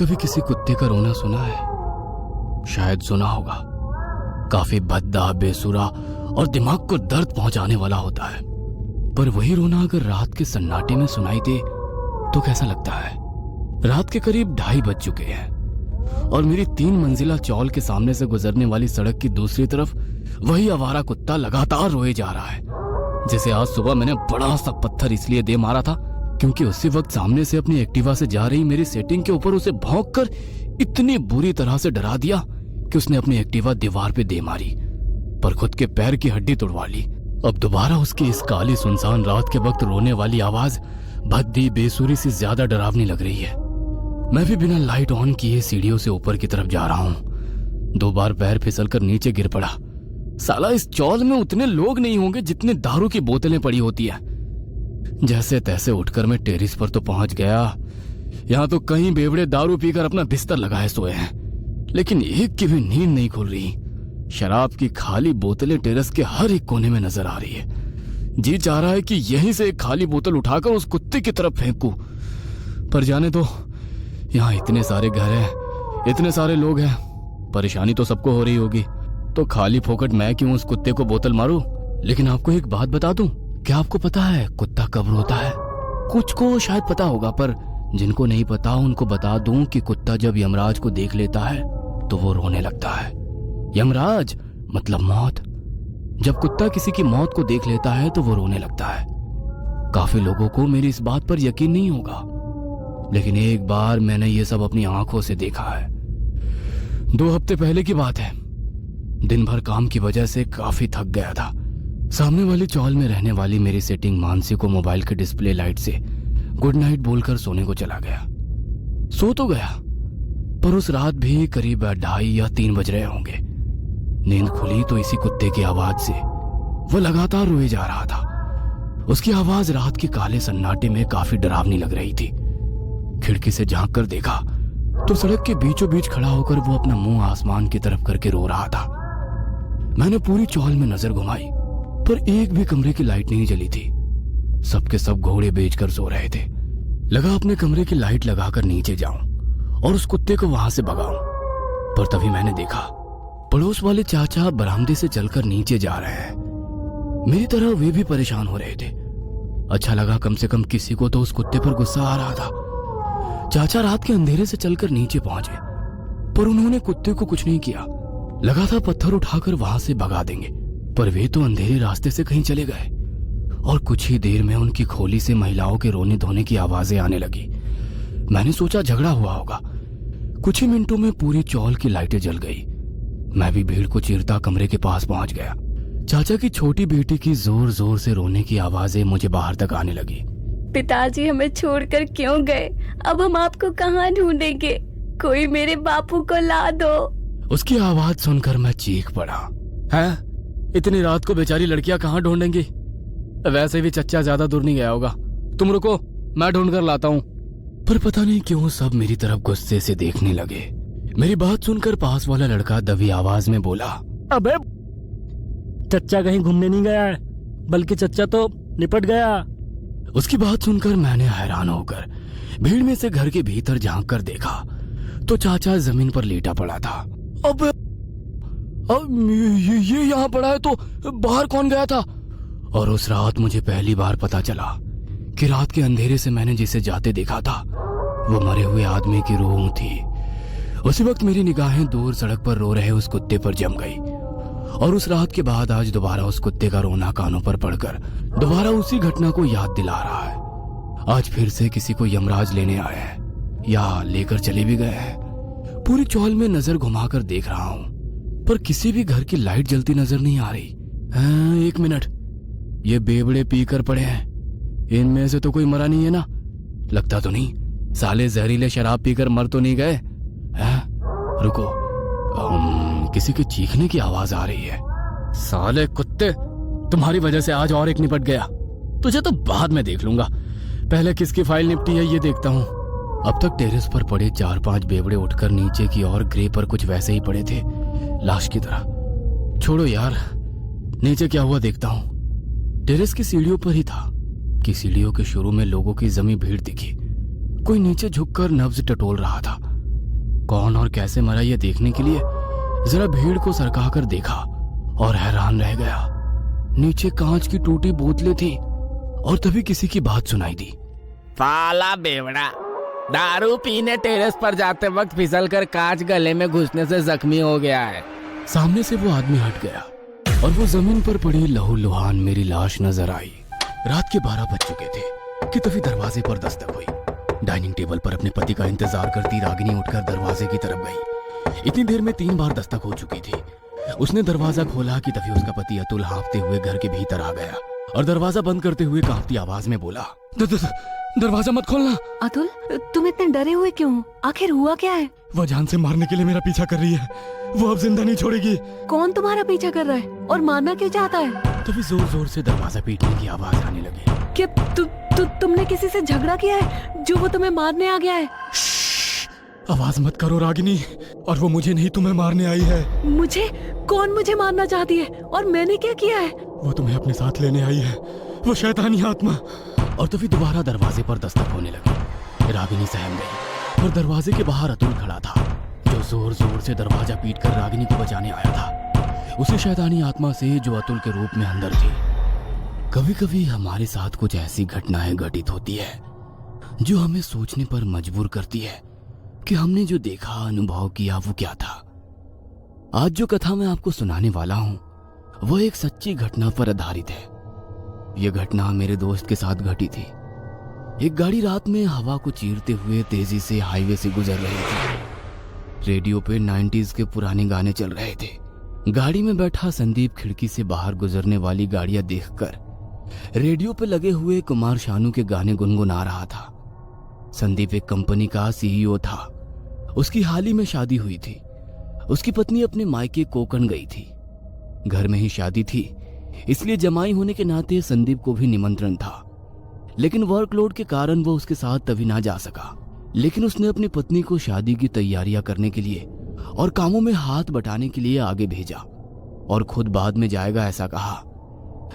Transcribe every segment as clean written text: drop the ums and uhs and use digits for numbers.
कभी किसी कुत्ते का रोना सुना है? शायद सुना होगा। काफी भद्दा, बेसुरा और दिमाग को दर्द पहुंचाने वाला होता है। पर वही रोना अगर रात के सन्नाटे में सुनाई दे तो कैसा लगता है? रात के करीब 2:30 बज चुके हैं और मेरी 3 मंजिला चौल के सामने से गुजरने वाली सड़क की दूसरी तरफ वही आवारा कुत्ता लगातार रोए जा रहा है, जिसे आज सुबह मैंने बड़ा सा पत्थर इसलिए दे मारा था क्योंकि उसी वक्त सामने से अपनी एक्टिवा से जा रही मेरी सेटिंग के ऊपर उसे भौंककर इतनी बुरी तरह से डरा दिया कि उसने अपनी एक्टिवा दीवार पे दे मारी, पर खुद के पैर की हड्डी तोड़वा ली। अब दोबारा उसकी इस काली सुनसान रात के वक्त रोने वाली आवाज भद्दी, बेसुरी से ज्यादा डरावनी लग रही है। मैं भी बिना लाइट ऑन किए सीढ़ियों से ऊपर की तरफ जा रहा हूँ। 2 बार पैर फिसलकर नीचे गिर पड़ा। साला इस चौल में उतने लोग नहीं होंगे जितने दारू की बोतलें पड़ी होती है। जैसे तैसे उठकर मैं टेरिस पर तो पहुंच गया। यहाँ तो कई बेवड़े दारू पीकर अपना बिस्तर लगाए सोए हैं, लेकिन एक की भी नींद नहीं खुल रही। शराब की खाली बोतलें टेरेस के हर एक कोने में नजर आ रही है। जी चाह रहा है कि यहीं से एक खाली बोतल उठाकर उस कुत्ते की तरफ फेंकूं, पर जाने दो। यहाँ इतने सारे घर हैं, इतने सारे लोग हैं, परेशानी तो सबको हो रही होगी, तो खाली फोकट मैं क्यों उस कुत्ते को बोतल मारूं? लेकिन आपको एक बात बता दूं, क्या आपको पता है कुत्ता कब रोता है? कुछ को शायद पता होगा, पर जिनको नहीं पता उनको बता दूं कि कुत्ता जब यमराज को देख लेता है तो वो रोने लगता है। यमराज मतलब मौत। जब कुत्ता किसी की मौत को देख लेता है तो वो रोने लगता है। काफी लोगों को मेरी इस बात पर यकीन नहीं होगा, लेकिन एक बार मैंने ये सब अपनी आंखों से देखा है। 2 हफ्ते पहले की बात है। दिन भर काम की वजह से काफी थक गया था। सामने वाली चौल में रहने वाली मेरी सेटिंग मानसी को मोबाइल के डिस्प्ले लाइट से गुड नाइट बोलकर सोने को चला गया। सो तो गया, पर उस रात भी करीब 2:30 या 3 बज रहे होंगे। नींद खुली तो इसी कुत्ते की आवाज से। वो लगातार रोए जा रहा था। उसकी आवाज रात के काले सन्नाटे में काफी डरावनी लग रही थी। खिड़की से झांक कर देखा तो सड़क के बीचों बीच खड़ा होकर वो अपना मुंह आसमान की तरफ करके रो रहा था। मैंने पूरी चौल में नजर घुमाई, पर एक भी कमरे की लाइट नहीं जली थी। सबके सब घोड़े बेचकर सो रहे थे। लगा अपने कमरे की लाइट लगाकर नीचे जाऊं और उस कुत्ते को वहां से भगाऊं, पर तभी मैंने देखा पड़ोस वाले चाचा बरामदे से चलकर नीचे जा रहे हैं। मेरी तरह वे भी परेशान हो रहे थे। अच्छा लगा कम से कम किसी को तो उस कुत्ते पर गुस्सा आ रहा था। चाचा रात के अंधेरे से चलकर नीचे पहुंचे, पर उन्होंने कुत्ते को कुछ नहीं किया। लगा था पत्थर उठाकर वहां से भगा देंगे, पर वे तो अंधेरे रास्ते से कहीं चले गए और कुछ ही देर में उनकी खोली से महिलाओं के रोने धोने की आवाजें आने लगी। मैंने सोचा झगड़ा हुआ होगा। कुछ ही मिनटों में पूरी चौल की लाइटें जल गई। मैं भी भीड़ को चीरता कमरे के पास पहुंच गया। चाचा की छोटी बेटी की जोर जोर से रोने की आवाजें मुझे बाहर तक आने लगी। पिताजी हमें छोड़कर क्यों गए? अब हम आपको कहाँ ढूंढेंगे? कोई मेरे बापू को ला दो। उसकी आवाज सुनकर मैं चीख पड़ा। हैं? इतनी रात को बेचारी लड़कियां कहाँ ढूंढेंगी? वैसे भी चच्चा ज्यादा दूर नहीं गया होगा। तुम रुको, मैं ढूंढ कर लाता हूँ। पर पता नहीं क्यों सब मेरी तरफ गुस्से से देखने लगे। मेरी बात सुनकर पास वाला लड़का दबी आवाज में बोला, अबे चच्चा कहीं घूमने नहीं गया है, बल्कि चच्चा तो निपट गया। उसकी बात सुनकर मैंने हैरान होकर भीड़ में से घर के भीतर झांक कर देखा तो चाचा जमीन पर लेटा पड़ा था। अब ये यहाँ पड़ा है तो बाहर कौन गया था? और उस रात मुझे पहली बार पता चला कि रात के अंधेरे से मैंने जिसे जाते देखा था वो मरे हुए आदमी की रूह थी। उसी वक्त मेरी निगाहें दूर सड़क पर रो रहे उस कुत्ते पर जम गई और उस रात के बाद आज दोबारा उस कुत्ते का रोना कानों पर पड़कर दोबारा उसी घटना को याद दिला रहा है। आज फिर से किसी को यमराज लेने आया है या लेकर चले भी गए हैं। पूरी चौल में नजर घुमाकर देख रहा हूँ, पर किसी भी घर की लाइट जलती नजर नहीं आ रही। हाँ, 1 मिनट, ये बेवड़े पीकर पड़े हैं, इनमें से तो कोई मरा नहीं है ना? लगता तो नहीं। साले जहरीले शराब पीकर मर तो नहीं गए? रुको, किसी के चीखने की आवाज आ रही है। साले कुत्ते, तुम्हारी वजह से आज और एक निपट गया। तुझे तो बाद में देख लूंगा, पहले किसकी फाइल निपटी है ये देखता हूँ। अब तक टेरेस पर पड़े 4-5 बेवड़े उठकर नीचे की ओर ग्रे पर कुछ वैसे ही पड़े थे, लाश की तरह। छोड़ो यार, नीचे क्या हुआ देखता हूँ। टेरेस की सीढ़ियों पर ही था कि सीढ़ियों के शुरू में लोगों की जमी भीड़ दिखी। कोई नीचे झुककर नब्ज टटोल रहा था। कौन और कैसे मरा ये देखने के लिए जरा भीड़ को सरका कर देखा और हैरान रह गया। नीचे कांच की टूटी बोतलें थी और तभी किसी की बात सुनाई दी। साला बेवड़ा, दारू पीने टेरेस पर जाते वक्त फिसल कर कांच गले में घुसने से जख्मी हो गया है। सामने से वो आदमी हट गया और वो जमीन पर पड़ी लहूलुहान मेरी लाश नजर आई। रात के 12 बज चुके थे कि तभी दरवाजे पर दस्तक हुई। डाइनिंग टेबल पर अपने पति का इंतजार करती रागिनी उठकर दरवाजे की तरफ गई। इतनी देर में 3 बार दस्तक हो चुकी थी। उसने दरवाजा खोला कि तभी उसका पति अतुल हाँफते हुए घर के भीतर आ गया और दरवाजा बंद करते हुए कांपती आवाज में बोला, दरवाजा मत खोलना। अतुल, तुम इतने डरे हुए क्यों? आखिर हुआ क्या है? वो जान से मारने के लिए मेरा पीछा कर रही है। वो अब जिंदा नहीं छोड़ेगी। कौन तुम्हारा पीछा कर रहा है और मारना क्यों चाहता है? तभी जोर जोर से दरवाजा पीटने की आवाज आने लगी। क्या तुमने किसी से झगड़ा किया है जो वो तुम्हें मारने आ गया है? आवाज मत करो रागिनी, और वो मुझे नहीं तुम्हें मारने आई है। मुझे? कौन मुझे मारना चाहती है और मैंने क्या किया है? वो तुम्हें अपने साथ लेने आई है, वो शैतानी आत्मा। और तभी दोबारा दरवाजे पर दस्तक होने लगी। रागिनी सहम गई और दरवाजे के बाहर अतुल खड़ा था, जो जोर जोर से दरवाजा पीटकर रागिनी को बचाने आया था, उसी शैतानी आत्मा से जो अतुल के रूप में अंदर थी। कभी कभी हमारे साथ कुछ ऐसी घटनाएं घटित होती है जो हमें सोचने पर मजबूर करती है कि हमने जो देखा, अनुभव किया, वो क्या था। आज जो कथा मैं आपको सुनाने वाला हूं वो एक सच्ची घटना पर आधारित है। यह घटना मेरे दोस्त के साथ घटी थी। एक गाड़ी रात में हवा को चीरते हुए तेजी से हाईवे से गुजर रही थी। रेडियो पे 90s के पुराने गाने चल रहे थे। गाड़ी में बैठा संदीप खिड़की से बाहर गुजरने वाली गाड़ियां देखकर रेडियो पे लगे हुए कुमार शानू के गाने गुनगुना रहा था। संदीप एक कंपनी का CEO था। उसकी हाल ही में शादी हुई थी। उसकी पत्नी अपने मायके कोकण गई थी। घर में ही शादी थी, इसलिए जमाई होने के नाते संदीप को भी निमंत्रण था, लेकिन वर्कलोड के कारण वो उसके साथ तभी ना जा सका। लेकिन उसने अपनी पत्नी को शादी की तैयारियां करने के लिए और कामों में हाथ बटाने के लिए आगे भेजा और खुद बाद में जाएगा ऐसा कहा।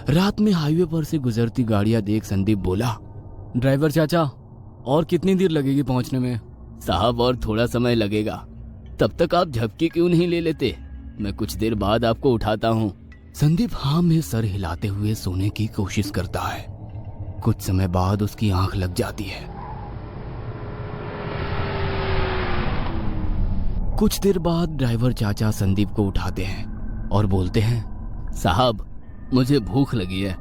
रात में हाईवे पर से गुजरती गाड़ियां देख संदीप बोला, ड्राइवर चाचा, और कितनी देर लगेगी पहुंचने में? साहब, और थोड़ा समय लगेगा। तब तक आप झपकी क्यों नहीं ले लेते? मैं कुछ देर बाद आपको उठाता हूँ। संदीप हाँ में सर हिलाते हुए सोने की कोशिश करता है। कुछ समय बाद उसकी आंख लग जाती है। कुछ देर बाद ड्राइवर चाचा संदीप को उठाते हैं और बोलते हैं, साहब, मुझे भूख लगी है।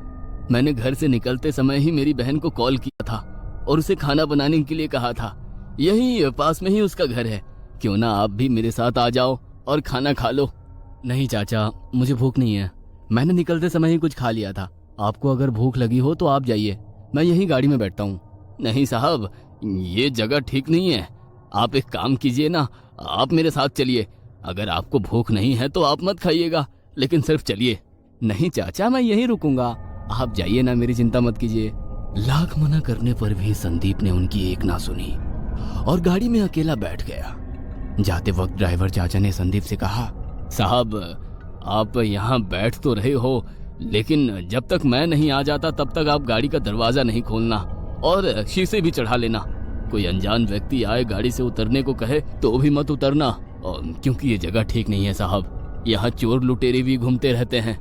मैंने घर से निकलते समय ही मेरी बहन को कॉल किया था और उसे खाना बनाने के लिए कहा था। यहीं पास में ही उसका घर है। क्यों ना आप भी मेरे साथ आ जाओ और खाना खा लो। नहीं चाचा, मुझे भूख नहीं है। मैंने निकलते समय ही कुछ खा लिया था। आपको अगर भूख लगी हो तो आप जाइए, मैं यहीं गाड़ी में बैठता हूँ। नहीं साहब, ये जगह ठीक नहीं है। आप एक काम कीजिए ना, आप मेरे साथ चलिए। अगर आपको भूख नहीं है तो आप मत खाइएगा, लेकिन सिर्फ चलिए। नहीं चाचा, मैं यहीं रुकूंगा, आप जाइए ना, मेरी चिंता मत कीजिए। लाख मना करने पर भी संदीप ने उनकी एक ना सुनी और गाड़ी में अकेला बैठ गया। जाते वक्त ड्राइवर चाचा ने संदीप से कहा, साहब, आप यहाँ बैठ तो रहे हो, लेकिन जब तक मैं नहीं आ जाता तब तक आप गाड़ी का दरवाजा नहीं खोलना और शीशे भी चढ़ा लेना। कोई अनजान व्यक्ति आए गाड़ी से उतरने को कहे तो भी मत उतरना, क्योंकि ये जगह ठीक नहीं है साहब। यहाँ चोर लुटेरे भी घूमते रहते हैं।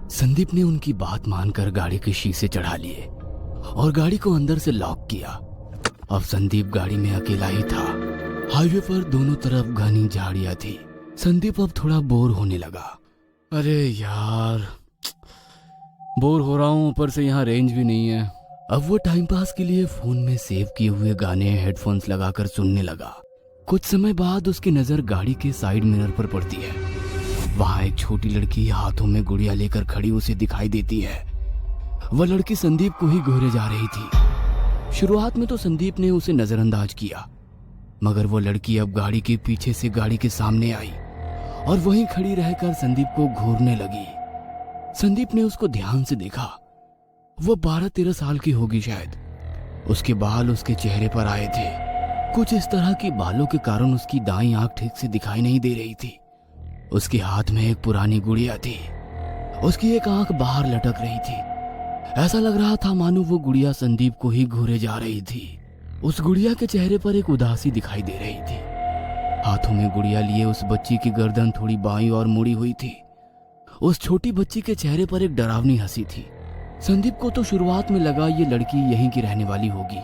संदीप ने उनकी बात मानकर गाड़ी के शीशे चढ़ा लिए और गाड़ी को अंदर से लॉक किया। अब संदीप गाड़ी में अकेला ही था। हाईवे पर दोनों तरफ घनी झाड़ियां थी। संदीप अब थोड़ा बोर होने लगा। अरे यार, बोर हो रहा हूँ, ऊपर से यहाँ रेंज भी नहीं है। अब वो टाइम पास के लिए फोन में सेव किए हुए गाने हेडफोन्स लगाकर सुनने लगा। कुछ समय बाद उसकी नजर गाड़ी के साइड मिरर पर पड़ती है। वहां एक छोटी लड़की हाथों में गुड़िया लेकर खड़ी उसे दिखाई देती है। वह लड़की संदीप को ही घूरे जा रही थी। शुरुआत में तो संदीप ने उसे नजरअंदाज किया, मगर वो लड़की अब गाड़ी के पीछे से गाड़ी के सामने आई और वहीं खड़ी रहकर संदीप को घूरने लगी। संदीप ने उसको ध्यान से देखा। वो 12-13 साल की होगी शायद। उसके बाल उसके चेहरे पर आए थे। कुछ इस तरह के बालों के कारण उसकी दाईं आंख ठीक से दिखाई नहीं दे रही थी। उसके हाथ में एक पुरानी गुड़िया थी। उसकी एक आंख बाहर लटक रही थी। ऐसा लग रहा था मानो वो गुड़िया संदीप को ही घूरे जा रही थी। उस गुड़िया के चेहरे पर एक उदासी दिखाई दे रही थी। हाथों में गुड़िया लिए उस बच्ची की गर्दन थोड़ी बाईं और मुड़ी हुई थी। उस छोटी बच्ची के चेहरे पर एक डरावनी हंसी थी। संदीप को तो शुरुआत में लगा ये लड़की यहीं की रहने वाली होगी,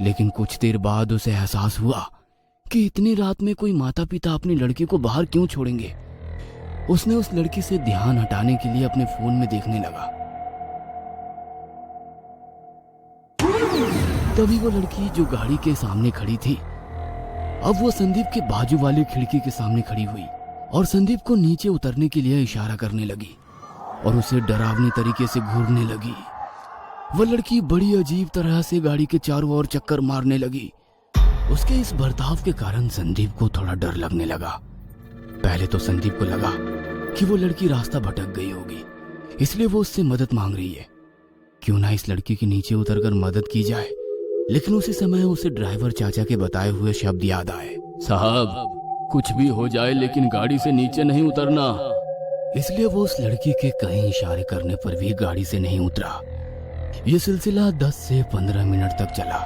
लेकिन कुछ देर बाद उसे एहसास हुआ कि इतनी रात में कोई माता पिता अपनी लड़की को बाहर क्यों छोड़ेंगे। उसने उस लड़की से ध्यान हटाने के लिए अपने फोन में देखने लगा। तभी वो लड़की जो गाड़ी के सामने खड़ी थी, अब वो संदीप के बाजू वाली खिड़की के सामने खड़ी हुई और संदीप को नीचे उतरने के लिए इशारा करने लगी और उसे डरावनी तरीके से घूरने लगी। वह लड़की बड़ी अजीब तरह से गाड़ी के चारों ओर चक्कर मारने लगी। उसके इस बर्ताव के कारण संदीप को थोड़ा डर लगने लगा। पहले तो संदीप को लगा कि वो लड़की रास्ता भटक गई होगी, इसलिए वो उससे मदद मांग रही है। क्यों ना इस लड़की के नीचे उतरकर मदद की जाए। लेकिन उसी समय उसे ड्राइवर चाचा के बताए हुए शब्द याद आए, साहब कुछ भी हो जाए लेकिन गाड़ी से नीचे नहीं उतरना। इसलिए वो उस लड़की के कई इशारे करने पर भी गाड़ी से नहीं उतरा। ये सिलसिला 10 से 15 मिनट तक चला।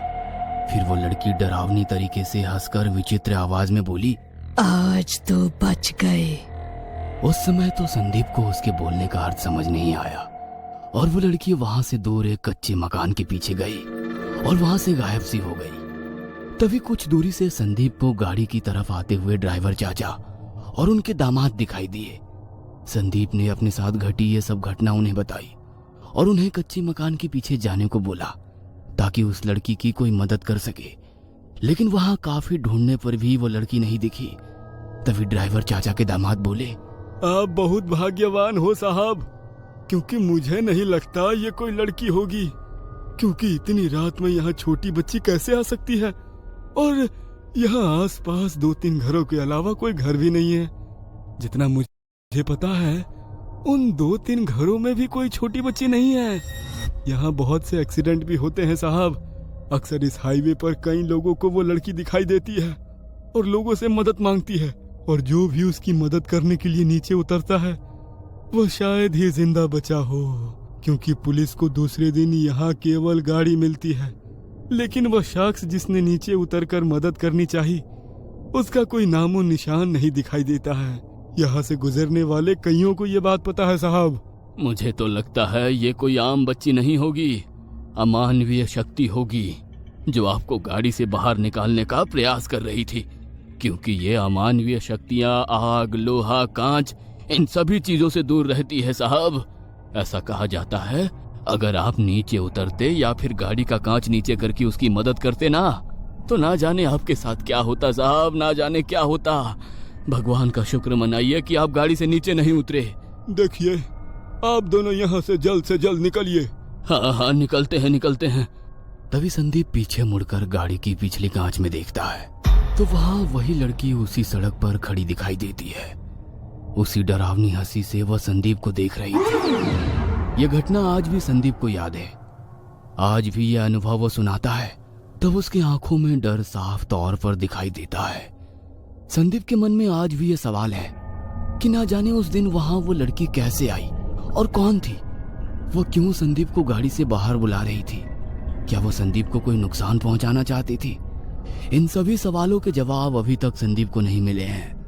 फिर वो लड़की डरावनी तरीके से हंसकर विचित्र आवाज में बोली, आज तो बच गए। उस समय तो संदीप को उसके बोलने का अर्थ समझ नहीं आया और वो लड़की वहां से दूर एक कच्चे मकान के पीछे गई और वहां से गायब सी हो गई। तभी कुछ दूरी से संदीप को गाड़ी की तरफ आते हुए ड्राइवर चाचा और उनके दामाद दिखाई दिए। संदीप ने अपने साथ घटी ये सब घटना उन्हें बताई और उन्हें कच्चे मकान के पीछे जाने को बोला ताकि उस लड़की की कोई मदद कर सके। लेकिन वहां काफी ढूंढने पर भी वो लड़की नहीं दिखी। तभी ड्राइवर चाचा के दामाद बोले, आप बहुत भाग्यवान हो साहब, क्योंकि मुझे नहीं लगता ये कोई लड़की होगी, क्योंकि इतनी रात में यहाँ छोटी बच्ची कैसे आ सकती है और यहाँ आसपास 2-3 घरों के अलावा कोई घर भी नहीं है। जितना मुझे पता है उन 2-3 घरों में भी कोई छोटी बच्ची नहीं है। यहाँ बहुत से एक्सीडेंट भी होते हैं साहब। अक्सर इस हाईवे पर कई लोगों को वो लड़की दिखाई देती है और लोगों से मदद मांगती है, और जो भी उसकी मदद करने के लिए नीचे उतरता है वो शायद ही जिंदा बचा हो, क्योंकि पुलिस को दूसरे दिन यहाँ केवल गाड़ी मिलती है। लेकिन वह शख्स जिसने नीचे उतरकर मदद करनी चाहिए, उसका कोई नामो निशान नहीं दिखाई देता है। यहाँ से गुजरने वाले कईयों को ये बात पता है साहब। मुझे तो लगता है ये कोई आम बच्ची नहीं होगी, अमानवीय शक्ति होगी जो आपको गाड़ी से बाहर निकालने का प्रयास कर रही थी, क्योंकि ये अमानवीय शक्तियां आग, लोहा, कांच इन सभी चीजों से दूर रहती है साहब। ऐसा कहा जाता है अगर आप नीचे उतरते या फिर गाड़ी का कांच नीचे करके उसकी मदद करते ना, तो ना जाने आपके साथ क्या होता साहब, ना जाने क्या होता। भगवान का शुक्र मनाइए कि आप गाड़ी से नीचे नहीं उतरे। देखिए, आप दोनों यहाँ से जल्द निकलिए। हाँ, निकलते हैं। तभी संदीप पीछे मुड़कर गाड़ी की पिछली कांच में देखता है तो वहाँ वही लड़की उसी सड़क पर खड़ी दिखाई देती है। उसी डरावनी हंसी से वह संदीप को देख रही थी। यह घटना आज भी संदीप को याद है। आज भी यह अनुभव वो सुनाता है तब उसकी आंखों में डर साफ तौर पर दिखाई देता है। संदीप के मन में आज भी यह सवाल है कि ना जाने उस दिन वहां वो लड़की कैसे आई और कौन थी। वो क्यों संदीप को गाड़ी से बाहर बुला रही थी? क्या वो संदीप को कोई नुकसान पहुंचाना चाहती थी? इन सभी सवालों के जवाब अभी तक संदीप को नहीं मिले हैं।